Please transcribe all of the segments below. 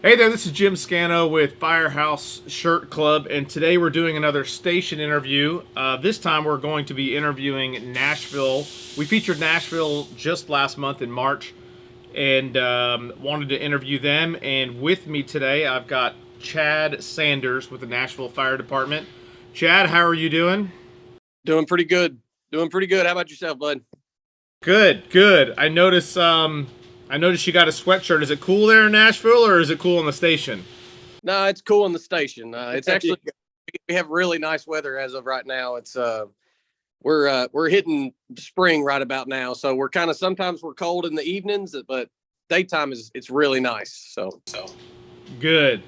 Hey there, this is Jim Scano with Firehouse Shirt Club, and today we're doing another station interview. This time we're going to be interviewing Nashville. We featured Nashville just last month in March, and wanted to interview them. And with me today, I've got Chad Sanders with the Nashville Fire Department. Chad, how are you doing? Doing pretty good. Doing pretty good. How about yourself, bud? Good, good. I noticed you got a sweatshirt. Is it cool there in Nashville, or is it cool on the station? No, it's cool in the station. It's actually we have really nice weather as of right now. It's we're hitting spring right about now, so we're kind of sometimes we're cold in the evenings, but daytime it's really nice. So Good.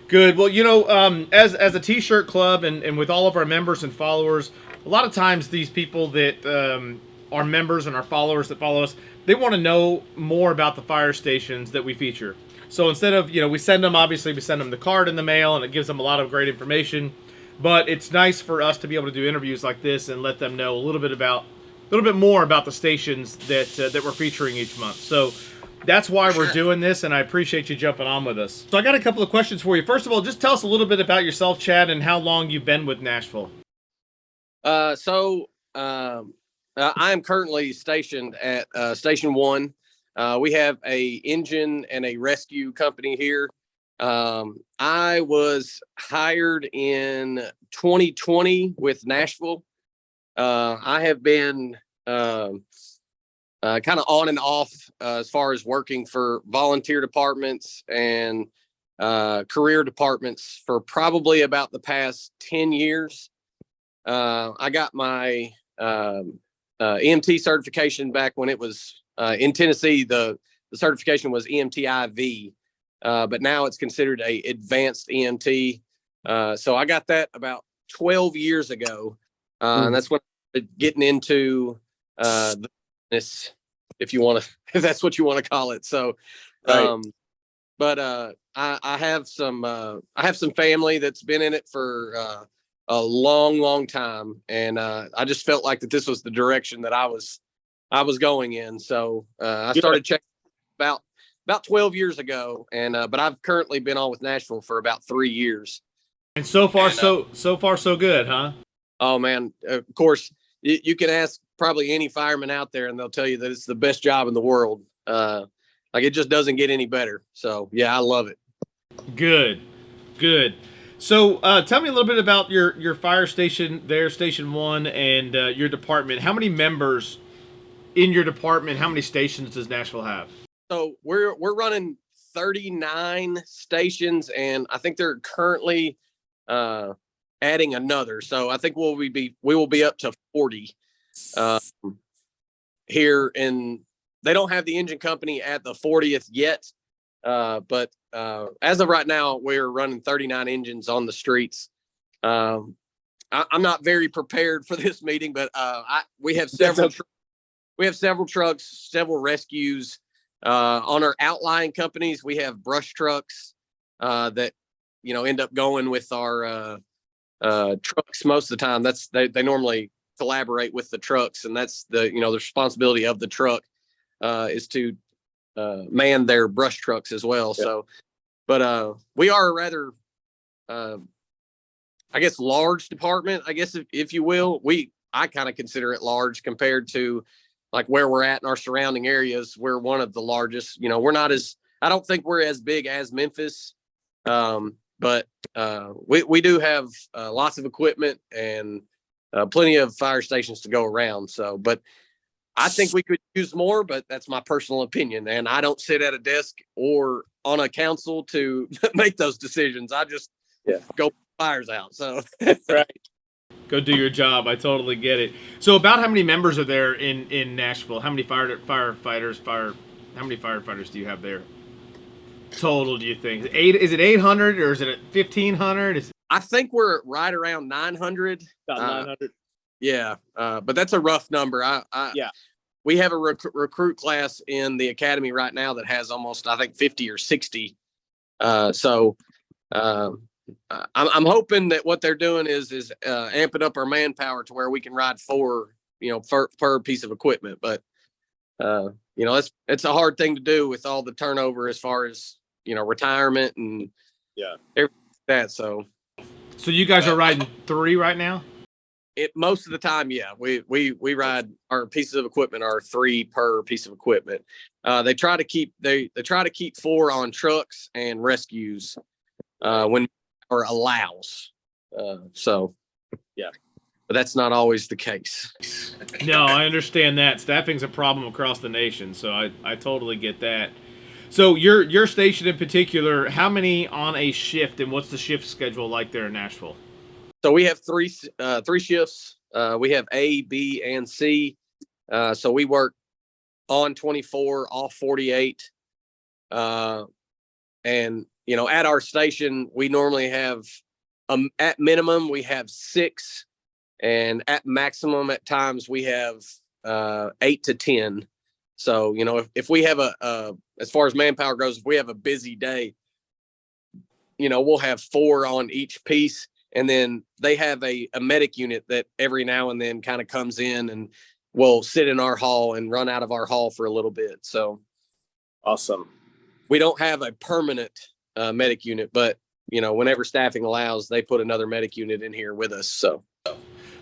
Good. Well, as a T-shirt club and with all of our members and followers, a lot of times these people that are members and our followers that follow us, they want to know more about the fire stations that we feature. So instead of, we send them, obviously we send them the card in the mail and it gives them a lot of great information. But it's nice for us to be able to do interviews like this and let them know a little bit more about the stations that we're featuring each month. So that's why we're doing this, and I appreciate you jumping on with us. So I got a couple of questions for you. First of all, just tell us a little bit about yourself, Chad, and how long you've been with Nashville. I am currently stationed at Station One. We have a engine and a rescue company here. I was hired in 2020 with Nashville. I have been kind of on and off as far as working for volunteer departments and career departments for probably about the past 10 years. I got my EMT certification back when it was in Tennessee. The certification was EMTIV, but now it's considered a advanced EMT. So I got that about 12 years ago, and that's when I started getting into this, if you want to, if that's what you want to call it. So, Right. but I have some family that's been in it for a long time, and I just felt like that this was the direction that I was going in. So I started checking about 12 years ago, and but I've currently been on with Nashville for about 3 years. And so far, so good, huh? Oh man, of course you can ask probably any fireman out there, and they'll tell you that it's the best job in the world. Like it just doesn't get any better. So yeah, I love it. Good, good. So tell me a little bit about your fire station there, Station One, and your department. How many members in your department? How many stations does Nashville have? So we're running 39 stations, and I think they're currently adding another. So I think we will be up to 40 here. And they don't have the engine company at the 40th yet, but as of right now, we're running 39 engines on the streets. I'm not very prepared for this meeting, but we have several trucks, several rescues. On our outlying companies, we have brush trucks that end up going with our trucks most of the time. They normally collaborate with the trucks, and that's the responsibility of the truck is to man their brush trucks as well. Yeah. So, but we are a rather I guess large department, I guess if you will. I kind of consider it large compared to like where we're at in our surrounding areas. We're one of the largest. We're not I don't think we're as big as Memphis, but we do have lots of equipment and plenty of fire stations to go around. So, but I think we could use more, but that's my personal opinion. And I don't sit at a desk or on a council to make those decisions. I just go put fires out. So, Right. Go do your job. I totally get it. So, about how many members are there in Nashville? How many how many firefighters do you have there? Total, do you think? Is it 800 or is it 1,500? I think we're right around 900. About 900. Yeah, but that's a rough number. Yeah. We have a recruit class in the academy right now that has almost, I think, 50 or 60. So I'm hoping that what they're doing is amping up our manpower to where we can ride four, per piece of equipment. But it's a hard thing to do with all the turnover as far as retirement and Yeah. everything like that. So you guys are riding 3 right now? most of the time, yeah, we ride, our pieces of equipment are 3 per piece of equipment. They try to keep 4 on trucks and rescues when or allows. So yeah, but that's not always the case. No, I understand that. Staffing's a problem across the nation, so I totally get that. So your station in particular, how many on a shift, and what's the shift schedule like there in Nashville? So we have 3 shifts. We have A, B, and C. So we work on 24, off 48. And at our station, we normally have at minimum we have 6, and at maximum at times we have 8 to 10. So if we have as far as manpower goes, if we have a busy day, we'll have 4 on each piece. And then they have a medic unit that every now and then kind of comes in and will sit in our hall and run out of our hall for a little bit. So awesome. We don't have a permanent medic unit, but whenever staffing allows, they put another medic unit in here with us.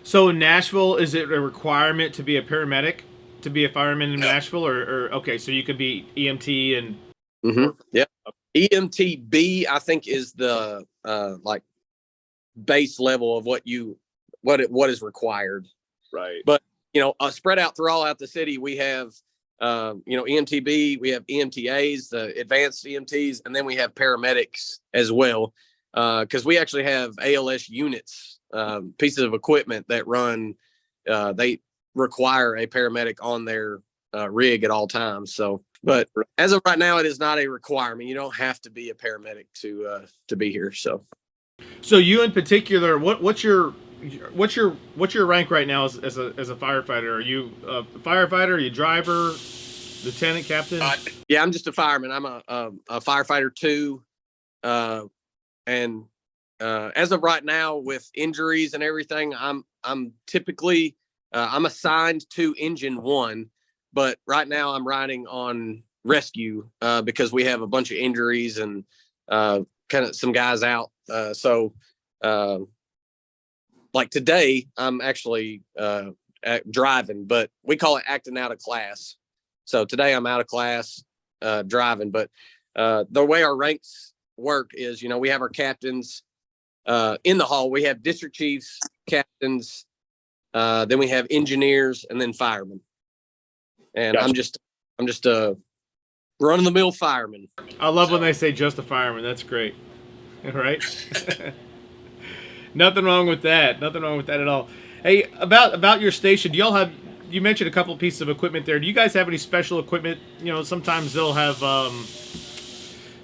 So in Nashville, is it a requirement to be a paramedic, to be a fireman in Nashville, or okay, so you could be EMT and yeah, EMTB I think is the like base level of what is required, right? But spread out throughout the city, we have EMTB, we have EMTAs, the advanced EMTs, and then we have paramedics as well, because we actually have ALS units, pieces of equipment that run, they require a paramedic on their rig at all times. So but as of right now, it is not a requirement. You don't have to be a paramedic to be here. So you in particular, what's your rank right now as a firefighter? Are you a firefighter? Are you driver, lieutenant, captain? Yeah, I'm just a fireman. I'm a firefighter 2, and as of right now, with injuries and everything, I'm typically I'm assigned to engine 1, but right now I'm riding on rescue because we have a bunch of injuries and kind of some guys out. So like today, I'm actually driving, but we call it acting out of class. So today I'm out of class driving, but the way our ranks work is, we have our captains in the hall. We have district chiefs, captains, then we have engineers, and then firemen. And gotcha. I'm just a run-of-the-mill fireman. I love when they say just a fireman. That's great. Right? Nothing wrong with that. Nothing wrong with that at all. Hey, about your station, you mentioned a couple of pieces of equipment there. Do you guys have any special equipment? Sometimes they'll have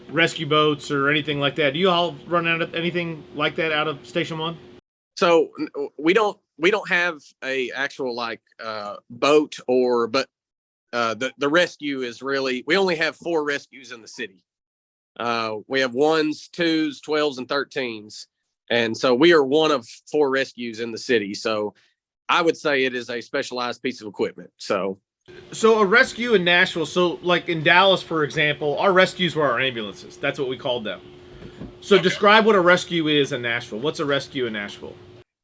rescue boats or anything like that. Do you all run out of anything like that out of Station 1? So we don't have a actual boat but the rescue is really, we only have 4 rescues in the city. We have 1s, 2s, 12s, and 13s. And so we are one of 4 rescues in the city. So I would say it is a specialized piece of equipment. So a rescue in Nashville, so like in Dallas, for example, our rescues were our ambulances. That's what we called them. So describe what a rescue is in Nashville. What's a rescue in Nashville?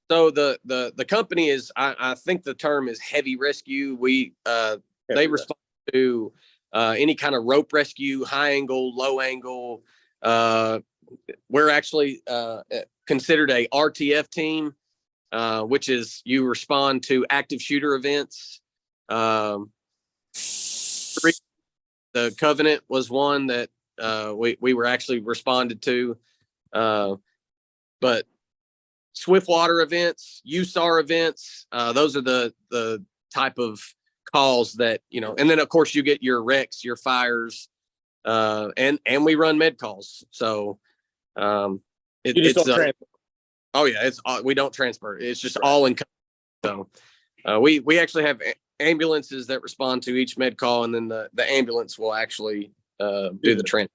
So the company is, I think the term is heavy rescue. They respond to any kind of rope rescue, high angle, low angle. We're actually considered a RTF team, which is you respond to active shooter events. The Covenant was one that we were actually responded to, but Swiftwater events, USAR events, those are the type of calls that, and then of course you get your wrecks, your fires, and we run med calls. So it's oh yeah, we don't transfer. It's just all in. So we actually have ambulances that respond to each med call, and then the ambulance will actually do the transport.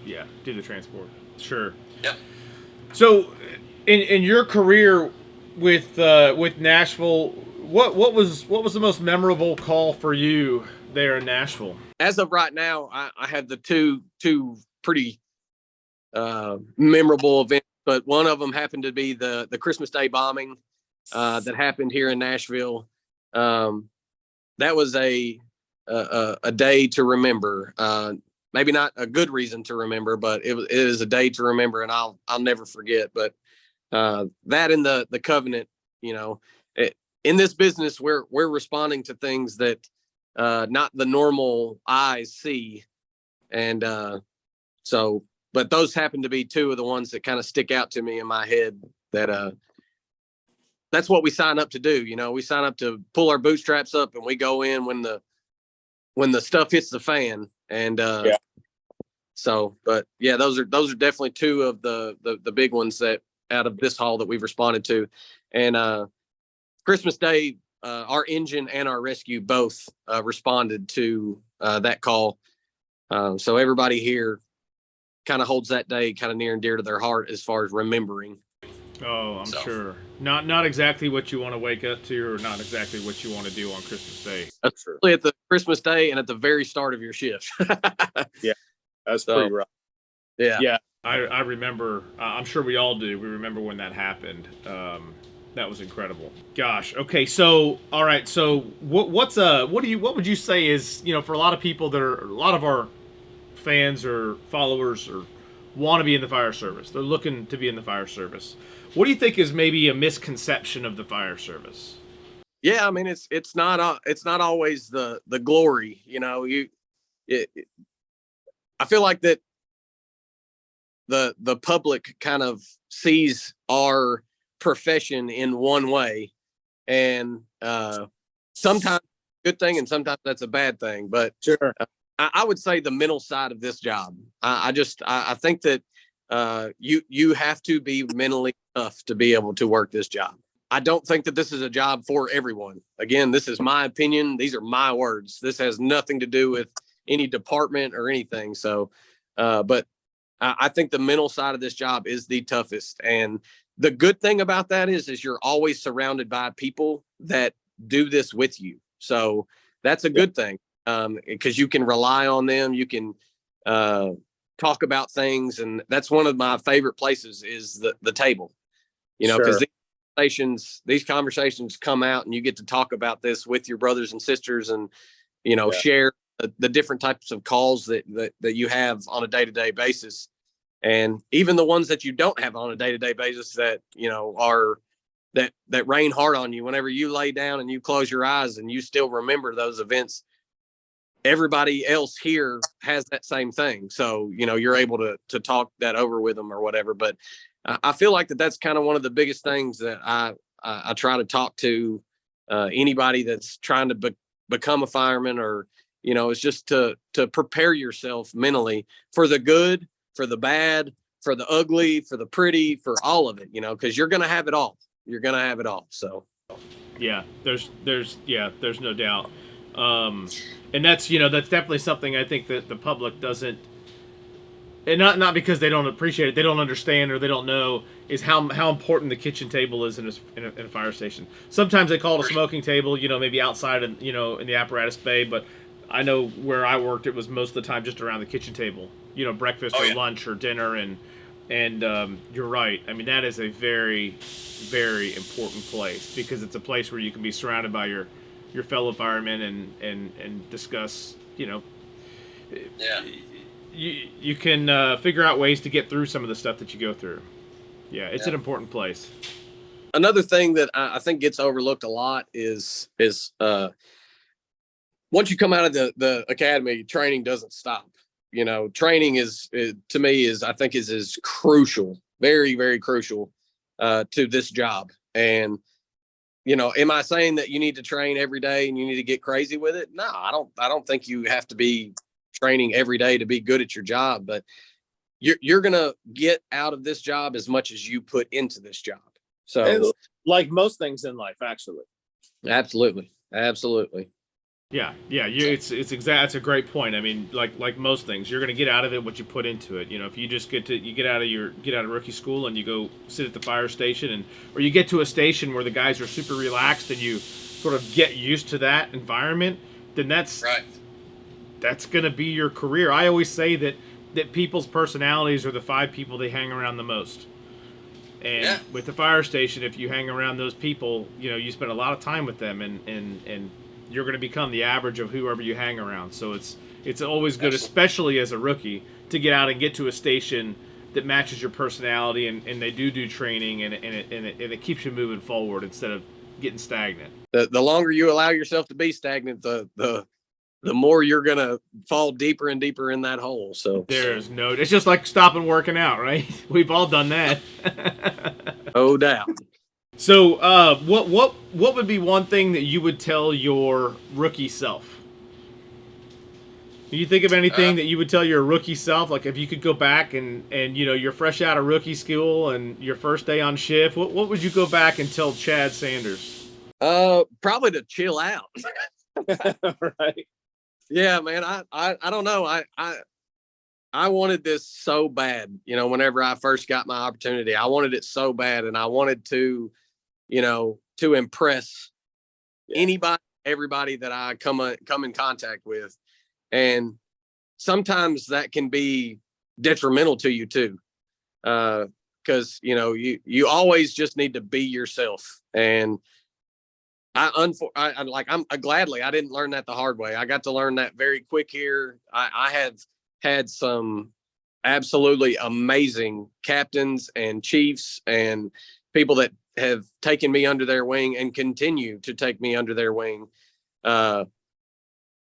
Yeah, do the transport. Sure. Yeah. So in your career with Nashville, what was the most memorable call for you there in Nashville? As of right now, I have the two pretty memorable events, but one of them happened to be the Christmas Day bombing that happened here in Nashville. That was a day to remember. Maybe not a good reason to remember, but it is a day to remember, and I'll never forget. But that and the covenant, in this business, we're responding to things that not the normal eyes see, and so. But those happen to be two of the ones that kind of stick out to me in my head. That's what we sign up to do. We sign up to pull our bootstraps up, and we go in when the stuff hits the fan. And so, but yeah, those are definitely two of the big ones that out of this hall that we've responded to. And Christmas Day, our engine and our rescue both responded to that call. So everybody here kind of holds that day kind of near and dear to their heart as far as remembering. Oh, I'm sure. Not exactly what you want to wake up to, or not exactly what you want to do on Christmas Day. Especially at the Christmas Day and at the very start of your shift. Yeah, that's pretty rough. Yeah. I remember. I'm sure we all do. We remember when that happened. That was incredible. Gosh. Okay. So, all right. So, what would you say is, for a lot of people a lot of our fans or followers or want to be in the fire service. They're looking to be in the fire service. What do you think is maybe a misconception of the fire service? Yeah, I mean it's not always the glory. I feel like that the public kind of sees our profession in one way, and sometimes good thing and sometimes that's a bad thing. But Sure. I would say the mental side of this job. I think that you have to be mentally tough to be able to work this job. I don't think that this is a job for everyone. Again, this is my opinion. These are my words. This has nothing to do with any department or anything. So, but I think the mental side of this job is the toughest. And the good thing about that is you're always surrounded by people that do this with you. So that's a good thing. Because you can rely on them, you can talk about things, and that's one of my favorite places is the table. Because these conversations come out, and you get to talk about this with your brothers and sisters, and share the different types of calls that you have on a day-to-day basis, and even the ones that you don't have on a day-to-day basis that are that rain hard on you whenever you lay down and you close your eyes and you still remember those events. Everybody else here has that same thing. So, you're able to talk that over with them or whatever. But I feel like that's kind of one of the biggest things that I try to talk to anybody that's trying to become a fireman, or, it's just to prepare yourself mentally for the good, for the bad, for the ugly, for the pretty, for all of it, because you're going to have it all. You're going to have it all. So, yeah, there's no doubt. And that's definitely something I think that the public doesn't, and not because they don't appreciate it, they don't understand or they don't know, is how important the kitchen table is in a fire station. Sometimes they call it a smoking table, maybe outside in the apparatus bay, but I know where I worked, it was most of the time just around the kitchen table, breakfast or lunch or dinner, and you're right. I mean, that is a very, very important place, because it's a place where you can be surrounded by your fellow firemen and discuss, you can figure out ways to get through some of the stuff that you go through. Yeah, it's an important place. Another thing that I think gets overlooked a lot is once you come out of the academy, training doesn't stop. Training is to me I think is crucial, very, very crucial to this job. And am I saying that you need to train every day and you need to get crazy with it? No, I don't think you have to be training every day to be good at your job, but you're going to get out of this job as much as you put into this job. So, like most things in life, actually. Absolutely. Yeah. It's that's a great point. I mean, like most things, you're going to get out of it what you put into it. If you just get out of rookie school and you go sit at the fire station, or you get to a station where the guys are super relaxed and you sort of get used to that environment, then that's going to be your career. I always say that that people's personalities are the 5 people they hang around the most. And Yeah. with the fire station, if you hang around those people, you spend a lot of time with them, and you're going to become the average of whoever you hang around. So it's always good, especially as a rookie, to get out and get to a station that matches your personality, and they do training, and it keeps you moving forward instead of getting stagnant. The longer you allow yourself to be stagnant, the more you're gonna fall deeper and deeper in that hole. So It's just like stopping working out, right? We've all done that. no doubt. So, what would be one thing that you would tell your rookie self? Do you think of anything that you would tell your rookie self? Like if you could go back and you're fresh out of rookie school and your first day on shift, what would you go back and tell Chad Sanders? Probably to chill out. Right. Yeah, man. I don't know. I wanted this so bad. Whenever I first got my opportunity, I wanted it so bad, and I wanted to impress anybody, everybody that I come in contact with. And sometimes that can be detrimental to you too. Cause you always just need to be yourself. And I'm gladly, I didn't learn that the hard way. I got to learn that very quick here. I have had some absolutely amazing captains and chiefs and people that have taken me under their wing and continue to take me under their wing.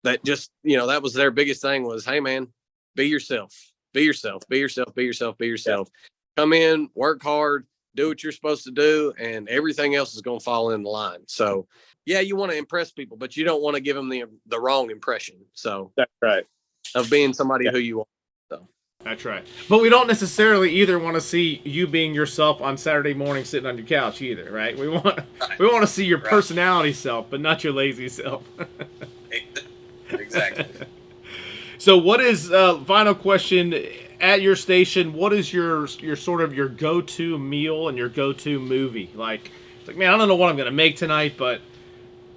That just, that was their biggest thing was, hey man, be yourself, be yourself, be yourself, be yourself, be yourself. Yeah. Come in, work hard, do what you're supposed to do, and everything else is going to fall in the line. So yeah, you want to impress people, but you don't want to give them the wrong impression. So That's right. Of being somebody who you are. So That's right. But we don't necessarily either want to see you being yourself on Saturday morning sitting on your couch either, right? We want to see your personality self, but not your lazy self. Exactly. So what is final question at your station? What is your sort of your go-to meal and your go-to movie? Like, it's like, man, I don't know what I'm gonna make tonight, but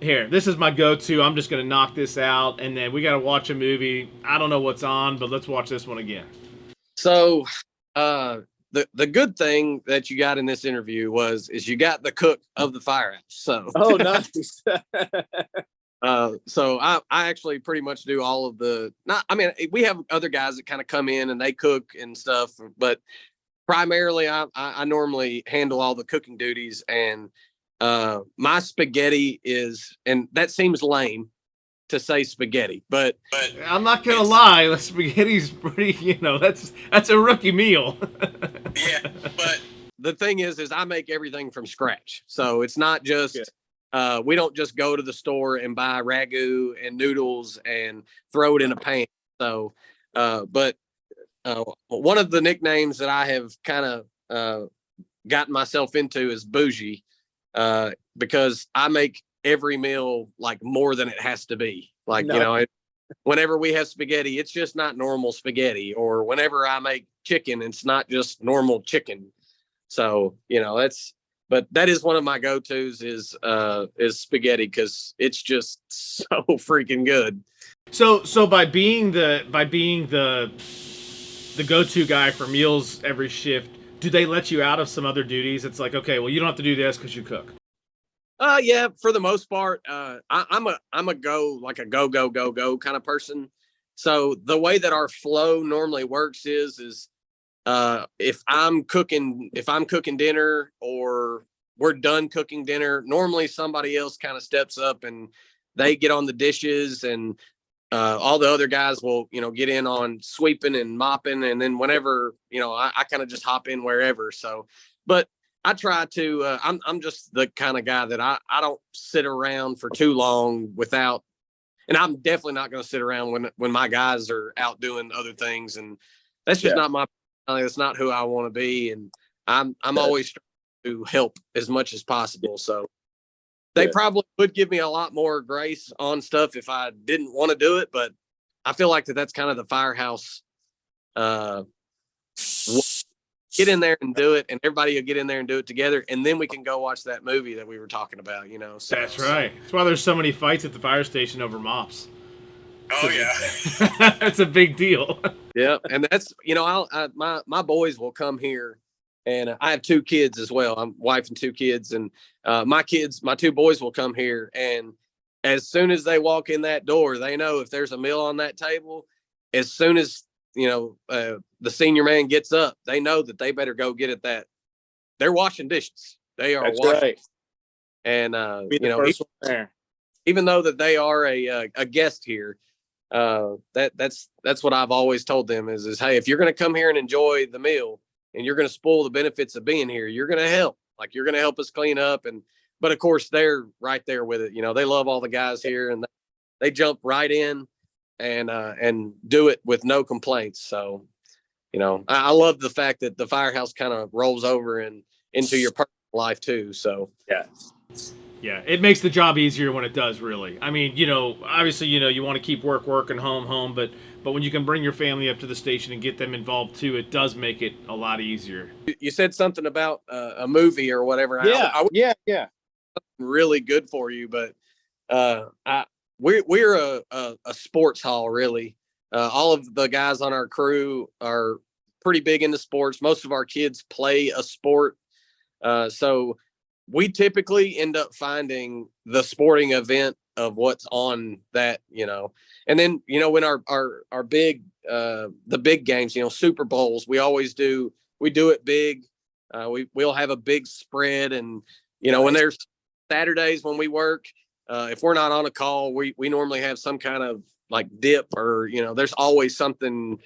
here, this is my go-to. I'm just gonna knock this out, and then we gotta watch a movie. I don't know what's on, but let's watch this one again. So the good thing that you got in this interview is you got the cook of the Firehouse. So nice. So I actually pretty much do all of we have other guys that kind of come in and they cook and stuff, but primarily I normally handle all the cooking duties, and my spaghetti is, and that seems lame to say spaghetti, but I'm not gonna lie, the spaghetti's pretty, that's a rookie meal. Yeah, but the thing is I make everything from scratch. So it's not just we don't just go to the store and buy ragu and noodles and throw it in a pan. So, but one of the nicknames that I have kind of gotten myself into is bougie, because I make every meal like more than it has to be. Like, whenever we have spaghetti, it's just not normal spaghetti. Or whenever I make chicken, it's not just normal chicken. So, but that is one of my go-tos is spaghetti, because it's just so freaking good. So by being the go-to guy for meals every shift, do they let you out of some other duties? It's like, okay, well, you don't have to do this because you cook. Yeah, for the most part, I'm a go kind of person. So the way that our flow normally works is if I'm cooking dinner or we're done cooking dinner, normally somebody else kind of steps up and they get on the dishes, and all the other guys will, get in on sweeping and mopping. And then whenever, I kind of just hop in wherever. So, but I try to, I'm just the kind of guy that I don't sit around for too long without, and I'm definitely not going to sit around when my guys are out doing other things. And that's just not my, that's not who I want to be. And I'm always trying to help as much as possible. So they probably would give me a lot more grace on stuff if I didn't want to do it. But I feel like that's kind of the Firehouse, get in there and do it, and everybody will get in there and do it together, and then we can go watch that movie that we were talking about, So, that's right. That's why there's so many fights at the fire station over mops. Oh yeah, That's a big deal. Yeah, and that's my boys will come here, and I have 2 kids as well. I'm wife and 2 kids, and my 2 boys will come here, and as soon as they walk in that door, they know if there's a meal on that table. As soon as the senior man gets up, they know that they better go get it. That they're washing dishes. They are That's washing, right. and Be the first one there. even though that they are a guest here, that's what I've always told them is hey, if you're going to come here and enjoy the meal and you're going to spoil the benefits of being here, you're going to help. Like you're going to help us clean up, but of course they're right there with it. They love all the guys here, and they jump right in and do it with no complaints. So, I love the fact that the Firehouse kind of rolls over into your personal life too. So Yeah. Yeah, it makes the job easier when it does, really. I mean, obviously, you want to keep work, and home, but when you can bring your family up to the station and get them involved too, it does make it a lot easier. you said something about a movie or whatever. Yeah. Really good for you, but we're a sports hall, really. All of the guys on our crew are pretty big into sports. Most of our kids play a sport, so we typically end up finding the sporting event of what's on that, and then when our big the big games, Super Bowls, we do it big. We'll have a big spread, and when there's Saturdays when we work, if we're not on a call, we normally have some kind of like dip, or there's always something.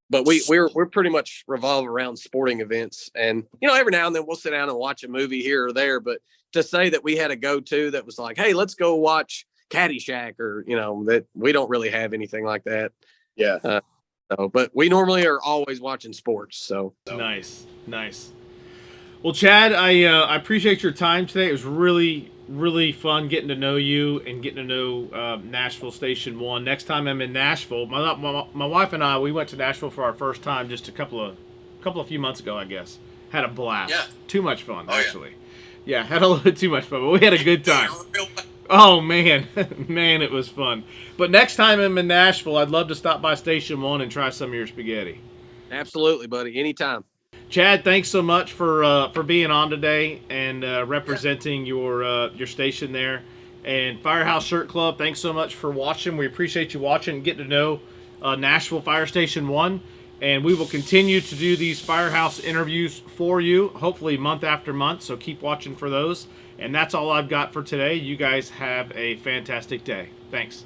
But we're pretty much revolve around sporting events, and every now and then we'll sit down and watch a movie here or there. But to say that we had a go-to that was like, hey, let's go watch Caddyshack, or that we don't really have anything like that. Yeah. But we normally are always watching sports. So Nice. Well, Chad, I appreciate your time today. It was really, really fun getting to know you and getting to know Nashville Station 1. Next time I'm in Nashville, my wife and I, we went to Nashville for our first time just a few months ago, I guess. Had a blast. Yeah. Too much fun, Oh, yeah. actually. Yeah, had a little bit too much fun, but we had a good time. Oh, man. Man, it was fun. But next time I'm in Nashville, I'd love to stop by Station 1 and try some of your spaghetti. absolutely, buddy, anytime. Chad, thanks so much for being on today and representing your station there. And Firehouse Shirt Club, thanks so much for watching. We appreciate you watching and getting to know Nashville Fire Station 1. And we will continue to do these Firehouse interviews for you, hopefully month after month. So keep watching for those. And that's all I've got for today. You guys have a fantastic day. Thanks.